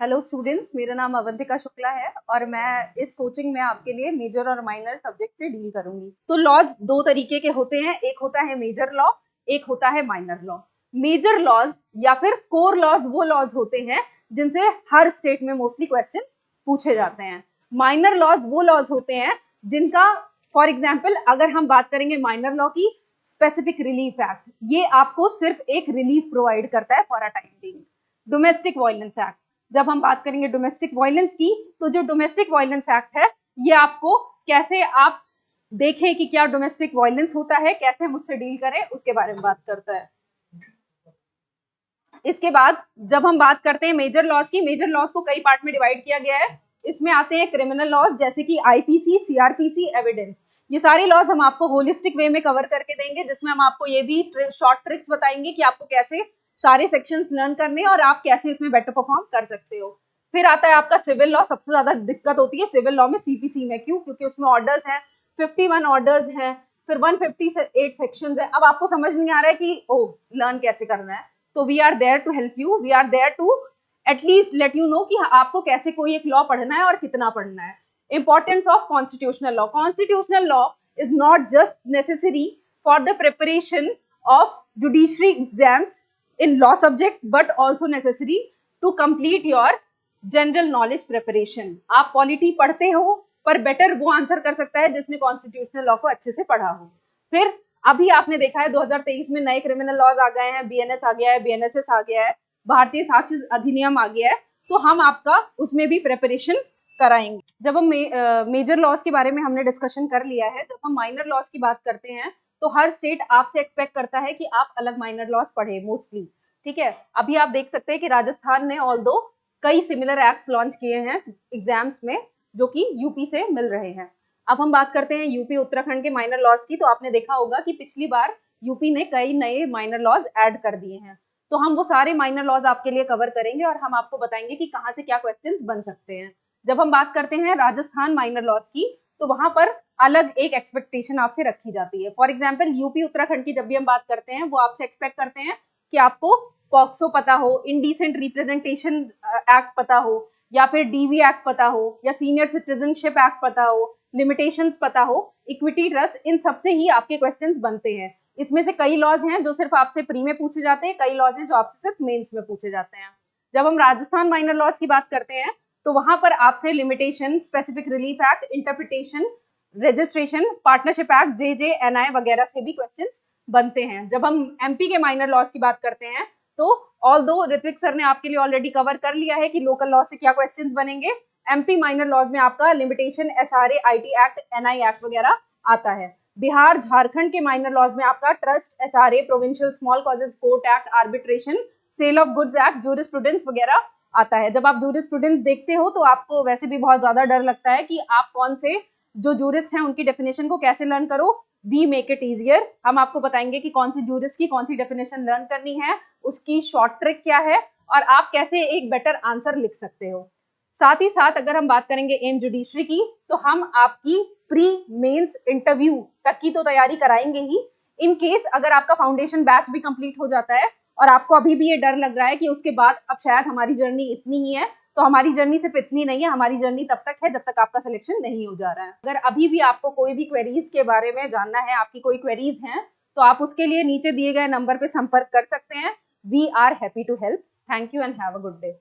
Hello students, मेरा नाम अवंतिका शुक्ला है और मैं इस कोचिंग में आपके लिए मेजर और माइनर सब्जेक्ट से डील करूंगी। तो लॉज दो तरीके के होते हैं, एक होता है मेजर लॉ, एक होता है माइनर लॉ। मेजर लॉज या फिर कोर लॉज वो लॉज होते हैं जिनसे हर स्टेट में मोस्टली क्वेश्चन पूछे जाते हैं। माइनर लॉज वो लॉज होते हैं जिनका, फॉर एग्जाम्पल अगर हम बात करेंगे माइनर लॉ की, स्पेसिफिक रिलीफ एक्ट, ये आपको सिर्फ एक रिलीफ प्रोवाइड करता है for a time being. Domestic violence act, जब हम बात करेंगे डोमेस्टिक वायलेंस की, तो जो डोमेस्टिक वायलेंस एक्ट है ये आपको कैसे आप देखें कि क्या डोमेस्टिक वायलेंस होता है, कैसे हम उससे डील करें, उसके बारे में बात करता है। इसके बाद जब हम बात करते हैं मेजर लॉज की, मेजर लॉज को कई पार्ट में डिवाइड किया गया है। इसमें आते हैं क्रिमिनल लॉज जैसे कि आईपीसी, सीआरपीसी, एविडेंस। ये सारे लॉज हम आपको होलिस्टिक वे में कवर करके देंगे, जिसमें हम आपको ये भी शॉर्ट ट्रिक्स बताएंगे कि आपको कैसे सारे सेक्शंस लर्न करने हैं और आप कैसे इसमें बेटर परफॉर्म कर सकते हो। फिर आता है आपका सिविल लॉ। सबसे ज्यादा दिक्कत होती है सिविल लॉ में सीपीसी में, क्यों? क्योंकि उसमें ऑर्डर्स हैं, 51 ऑर्डर्स हैं, फिर 158 सेक्शंस है। अब आपको समझ नहीं आ रहा है कि ओ लर्न कैसे करना है, तो we are there to help you, we are there to at least let you know कि आपको कैसे कोई एक लॉ पढ़ना है और कितना पढ़ना है। Importance of constitutional law, constitutional law is not just necessary for the preparation of judiciary exams in law subjects but also necessary to complete your general knowledge preparation। आप पॉलिटी पढ़ते हो पर बेटर वो आंसर कर सकता है जिसने constitutional law को अच्छे से पढ़ा हो। फिर अभी आपने देखा है 2023 में नए क्रिमिनल लॉज आ गए हैं, बीएनएस आ गया है, बीएनएसएस आ गया है, भारतीय साक्ष्य अधिनियम आ गया है, तो हम आपका उसमें भी प्रिपरेशन कराएंगे। जब हम मेजर लॉज के बारे में हमने डिस्कशन कर लिया है, जब हम माइनर लॉज की बात करते हैं तो हर स्टेट आपसे एक्सपेक्ट करता है कि आप अलग माइनर लॉज पढ़े मोस्टली। ठीक है, अभी आप देख सकते हैं कि राजस्थान ने ऑल्दो कई सिमिलर एक्ट्स लॉन्च किए हैं एग्जाम्स में जो कि यूपी से मिल रहे हैं। अब हम बात करते हैं यूपी उत्तराखंड के माइनर लॉज की, तो आपने देखा होगा कि पिछली बार यूपी ने कई नए माइनर लॉज ऐड कर दिए हैं। तो हम वो सारे माइनर लॉज आपके लिए कवर करेंगे और हम आपको बताएंगे कि कहाँ से क्या क्वेश्चंस बन सकते हैं। जब हम बात करते हैं राजस्थान माइनर लॉज की, तो वहां पर अलग एक एक्सपेक्टेशन आपसे रखी जाती है। फॉर एग्जाम्पल यूपी उत्तराखंड की जब भी हम बात करते हैं, वो आपसे एक्सपेक्ट करते हैं कि आपको पॉक्सो पता हो, इनडिसेंट रिप्रेजेंटेशन एक्ट पता हो, या फिर डीवी एक्ट पता हो, या सीनियर सिटीजनशिप एक्ट पता हो, लिमिटेशंस पता हो, इक्विटी ट्रस्ट, इन सबसे ही आपके क्वेश्चंस बनते हैं। इसमें से कई लॉज हैं जो सिर्फ आपसे प्री में पूछे जाते हैं, कई लॉज हैं जो आपसे सिर्फ मेंस में पूछे जाते हैं। जब हम राजस्थान माइनर लॉज की बात करते हैं तो वहां पर आपसे limitation, specific relief act, interpretation, registration, partnership act, जेजेएनआई वगैरह से भी क्वेश्चंस बनते हैं। जब हम एमपी के माइनर लॉज की बात करते हैं तो ऑल्दो ऋत्विक सर ने आपके लिए ऑलरेडी कवर कर लिया है कि लोकल लॉ से क्या क्वेश्चंस बनेंगे, एमपी माइनर लॉज में आपका limitation, SRA, IT act, NI act वगैरह आता है। बिहार झारखंड के माइनर लॉज में आपका trust, SRA, provincial small causes court act, arbitration, sale of goods act, jurisprudence वगैरह आता है। जब आप जूरिस्प्रूडेंस देखते हो तो आपको वैसे भी बहुत ज्यादा डर लगता है कि आप कौन से जो जूरिस्ट हैं उनकी डेफिनेशन को कैसे लर्न करो। वी मेक इट इजियर, हम आपको बताएंगे कि कौन सी जूरिस्ट की कौन सी डेफिनेशन लर्न करनी है, उसकी शॉर्ट ट्रिक क्या है और आप कैसे एक बेटर आंसर लिख सकते हो। साथ ही साथ अगर हम बात करेंगे एम जुडिशरी की, तो हम आपकी प्री मेंस इंटरव्यू तक की तो तैयारी कराएंगे ही। इन केस अगर आपका फाउंडेशन बैच भी कंप्लीट हो जाता है और आपको अभी भी ये डर लग रहा है कि उसके बाद अब शायद हमारी जर्नी इतनी ही है, तो हमारी जर्नी सिर्फ इतनी नहीं है, हमारी जर्नी तब तक है जब तक आपका सिलेक्शन नहीं हो जा रहा है। अगर अभी भी आपको कोई भी क्वेरीज के बारे में जानना है, आपकी कोई क्वेरीज हैं, तो आप उसके लिए नीचे दिए गए नंबर पे संपर्क कर सकते हैं। We are happy to help. Thank you and have a good day.